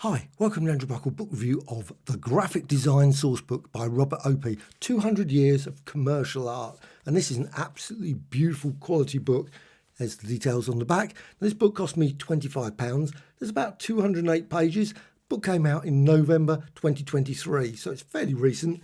Hi, welcome to Andrew Buckle book review of The Graphic Design Sourcebook by Robert Opie, 200 Years of Commercial Art. And this is an absolutely beautiful quality book. There's the details on the back. This book cost me £25. There's about 208 pages. Book came out in November 2023, so it's fairly recent.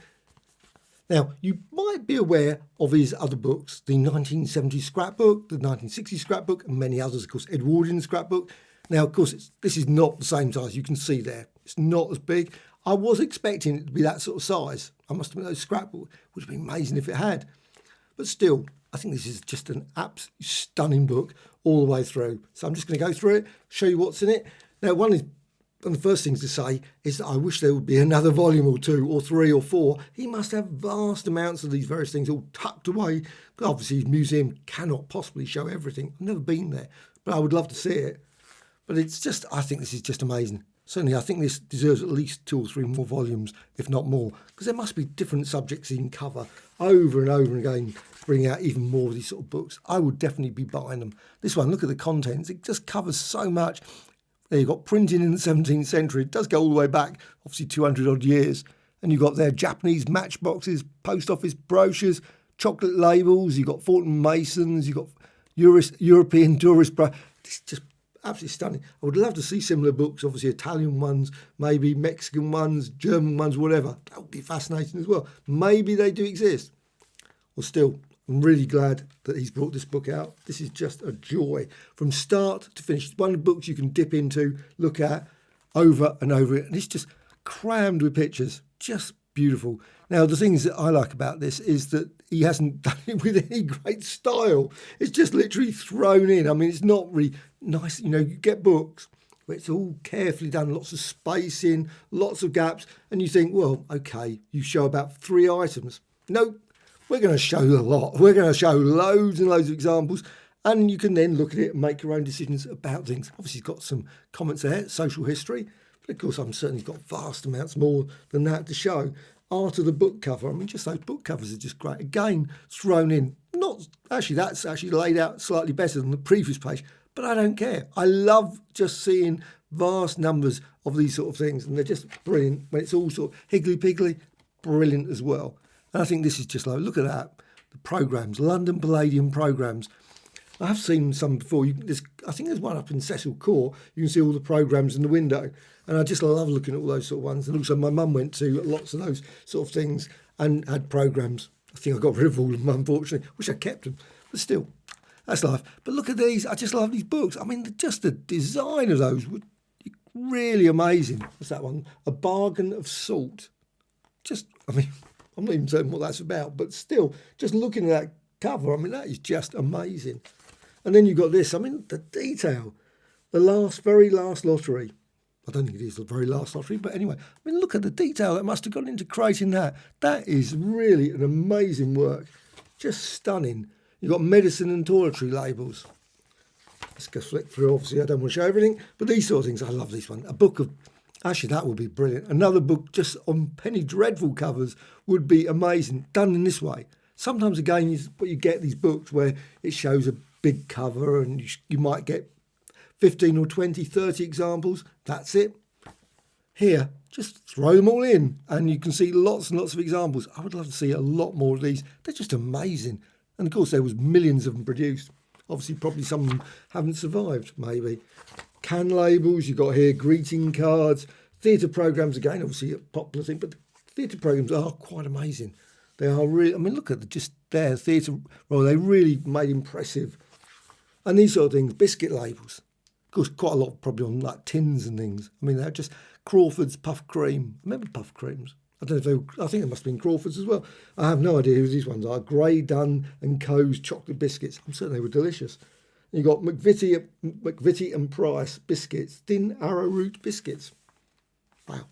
Now, you might be aware of his other books, the 1970s scrapbook, the 1960s scrapbook, and many others, of course, Edwardian scrapbook. Now, of course, this is not the same size. You can see there. It's not as big. I was expecting it to be that sort of size. I must admit, those scrapbook would have been amazing if it had. But still, I think this is just an absolutely stunning book all the way through. So I'm just going to go through it, show you what's in it. Now, one of the first things to say is that I wish there would be another volume or two or three or four. He must have vast amounts of these various things all tucked away. Obviously, his museum cannot possibly show everything. I've never been there, but I would love to see it. But it's just, I think this is just amazing. Certainly, I think this deserves at least 2 or 3 more volumes, if not more, because there must be different subjects he can cover over and over again, bring out even more of these sort of books. I would definitely be buying them. This one, look at the contents. It just covers so much. There you've got printing in the 17th century. It does go all the way back, obviously 200 odd years. And you've got there Japanese matchboxes, post office brochures, chocolate labels. You've got Fortnum Masons. You've got European tourist. It's just absolutely stunning. I would love to see similar books, obviously Italian ones, maybe Mexican ones, German ones, whatever. That would be fascinating as well. Maybe they do exist. Well, still, I'm really glad that he's brought this book out. This is just a joy from start to finish. It's one of the books you can dip into, look at over and over. And it's just crammed with pictures. Just beautiful. Now, the things that I like about this is that he hasn't done it with any great style. It's just literally thrown in. I mean, it's not really nice. You know, you get books where it's all carefully done, lots of spacing, lots of gaps. And you think, well, okay, you show about 3 items. No, we're going to show a lot. We're going to show loads and loads of examples. And you can then look at it and make your own decisions about things. Obviously, he's got some comments there, social history. But of course, I'm certainly got vast amounts more than that to show. Art of the book cover. I mean, just those book covers are just great. Again, thrown in. Not actually, that's actually laid out slightly better than the previous page, but I don't care. I love just seeing vast numbers of these sort of things, and they're just brilliant. When it's all sort of higgly-piggly, brilliant as well. And I think this is just like, look at that. The programmes, London Palladium programmes. I have seen some before. I think there's one up in Cecil Court. You can see all the programmes in the window. And I just love looking at all those sort of ones. And also my mum went to lots of those sort of things and had programmes. I think I got rid of all of them, unfortunately. Wish I kept them. But still, that's life. But look at these. I just love these books. I mean, just the design of those were really amazing. What's that one? A Bargain of Salt. Just, I mean, I'm not even certain what that's about. But still, just looking at that cover, I mean, that is just amazing. And then you've got this. I mean, the detail. The very last lottery. I don't think it is the very last lottery, but anyway, I mean, look at the detail that must have gone into creating that. That is really an amazing work. Just stunning. You've got medicine and toiletry labels. Let's go flick through. Obviously, I don't want to show everything, but these sort of things, I love this one. A book of, actually, that would be brilliant. Another book just on Penny Dreadful covers would be amazing, done in this way. Sometimes, again, you get these books where it shows a big cover and you might get 15 or 20, 30 examples. That's it. Here, just throw them all in and you can see lots and lots of examples. I would love to see a lot more of these. They're just amazing. And of course, there was millions of them produced. Obviously, probably some of them haven't survived, maybe. Can labels, you've got here greeting cards, theatre programmes, again, obviously a popular thing, but the theatre programmes are quite amazing. They are really, I mean, look at just their theatre, well, they really made impressive. And these sort of things, biscuit labels. Of course, quite a lot probably on like tins and things. I mean, they're just Crawford's Puff Cream. Remember Puff Creams? I don't know if I think they must have been Crawford's as well. I have no idea who these ones are. Grey Dunn and Co.'s chocolate biscuits. I'm certain they were delicious. You've got McVitie and Price biscuits, thin arrowroot biscuits. Wow.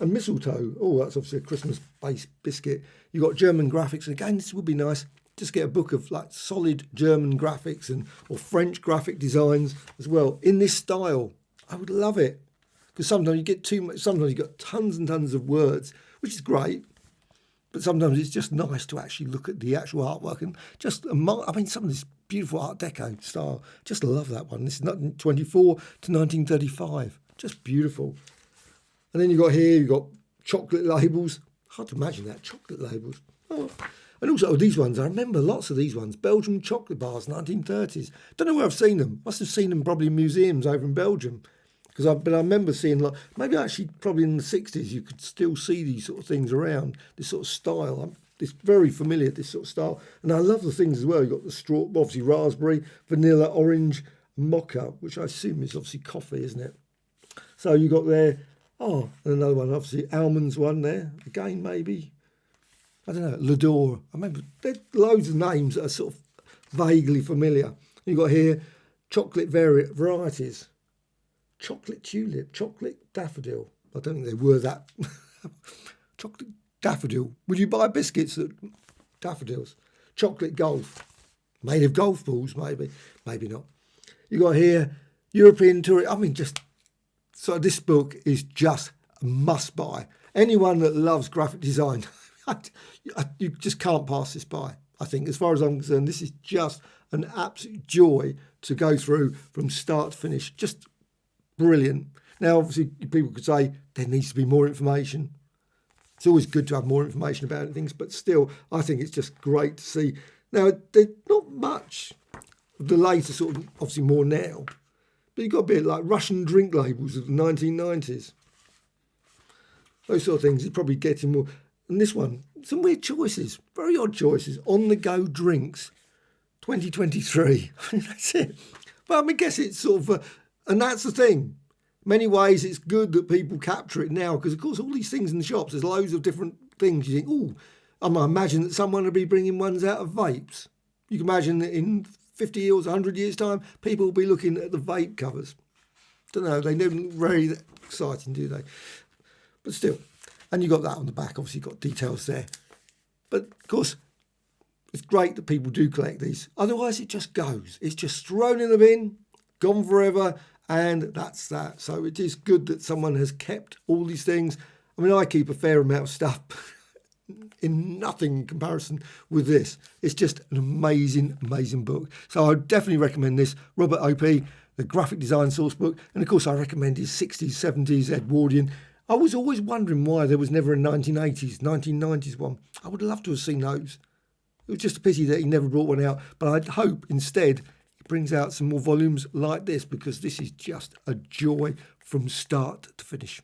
And mistletoe. Oh, that's obviously a Christmas-based biscuit. You've got German graphics. And again, this would be nice. Just get a book of like solid German graphics or French graphic designs as well in this style. I would love it because sometimes you get too much. Sometimes you've got tons and tons of words, which is great. But sometimes it's just nice to actually look at the actual artwork and just, I mean, some of this beautiful Art Deco style. Just love that one. This is 1924 to 1935. just beautiful. And then you've got here, you've got chocolate labels. Hard to imagine that, chocolate labels. Oh. And also these ones, I remember lots of these ones. Belgian chocolate bars, 1930s. Don't know where I've seen them. Must have seen them probably in museums over in Belgium. But I remember seeing, like, maybe actually probably in the 60s, you could still see these sort of things around, this sort of style. It's very familiar, this sort of style. And I love the things as well. You've got the straw, obviously raspberry, vanilla, orange, mocha, which I assume is obviously coffee, isn't it? So you got there, and another one, obviously, almonds one there. Again, maybe, I don't know, L'Adore. I remember there's loads of names that are sort of vaguely familiar. You've got here, chocolate varieties. Chocolate tulip, chocolate daffodil. I don't think they were that. Chocolate daffodil. Would you buy biscuits at daffodils? Chocolate golf. Made of golf balls, maybe. Maybe not. You got here, European tourist. I mean, so this book is just a must buy. Anyone that loves graphic design, you just can't pass this by. I think, as far as I'm concerned, this is just an absolute joy to go through from start to finish. Just brilliant. Now, obviously, people could say there needs to be more information. It's always good to have more information about things, but still, I think it's just great to see. Now, there's not much of the later sort of, obviously more now, but you've got a bit like Russian drink labels of the 1990s. Those sort of things. It's probably getting more. And this one, some weird choices, very odd choices. On-the-go drinks, 2023. I mean, that's it. But I guess it's sort of... and that's the thing. Many ways it's good that people capture it now because, of course, all these things in the shops, there's loads of different things. You think, oh, I might imagine that someone will be bringing ones out of vapes. You can imagine that in 50 years, 100 years' time, people will be looking at the vape covers. Don't know, they don't very exciting, do they? But still. And you got that on the back, obviously you've got details there. But, of course, it's great that people do collect these. Otherwise, it just goes. It's just thrown in the bin, gone forever, and that's that. So it is good that someone has kept all these things. I mean, I keep a fair amount of stuff in nothing in comparison with this. It's just an amazing, amazing book. So I definitely recommend this. Robert Opie, the graphic design source book. And of course, I recommend his 60s, 70s Edwardian. I was always wondering why there was never a 1980s, 1990s one. I would love to have seen those. It was just a pity that he never brought one out. But I'd hope instead he brings out some more volumes like this because this is just a joy from start to finish.